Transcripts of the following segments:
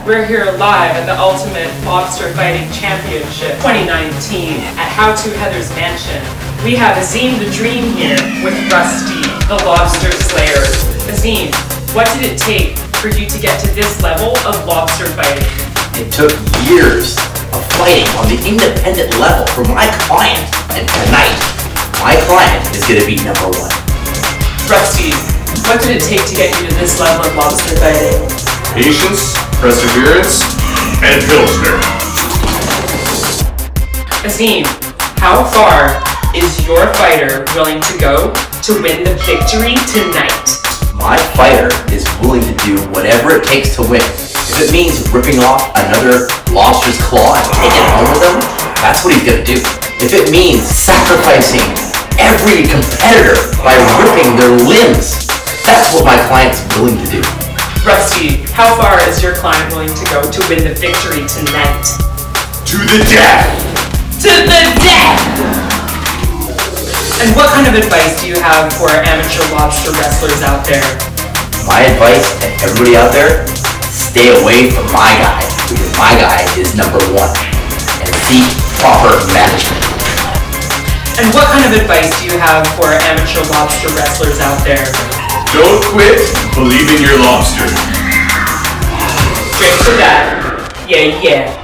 We're here live at the Ultimate Lobster Fighting Championship 2019 at How To Heather's Mansion. We have Azeem the Dream here with Rusty the Lobster Slayer. Azeem, what did it take for you to get to this level of lobster fighting? It took years of fighting on the independent level for my client, and tonight, my client is going to be #1. Rusty, what did it take to get you to this level of lobster fighting? Patience, perseverance, and Pilsner. Azeem, how far is your fighter willing to go to win the victory tonight? My fighter is willing to do whatever it takes to win. If it means ripping off another lobster's claw and taking it home with him, that's what he's going to do. If it means sacrificing every competitor by ripping their limbs, that's what my client's willing to do. Rusty, how far is your client willing to go to win the victory tonight? To the death! To the death! And what kind of advice do you have for amateur lobster wrestlers out there? My advice to everybody out there, stay away from my guy, because my guy is #1, and seek proper management. And what kind of advice do you have for amateur lobster wrestlers out there? Don't quit, believe in your lobster. Drink to that. Yeah, yeah.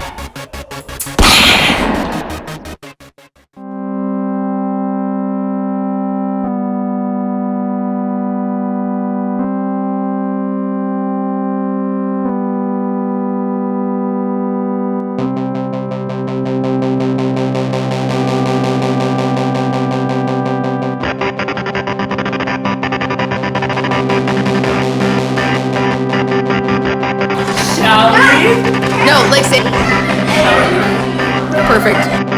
No, like say. Perfect.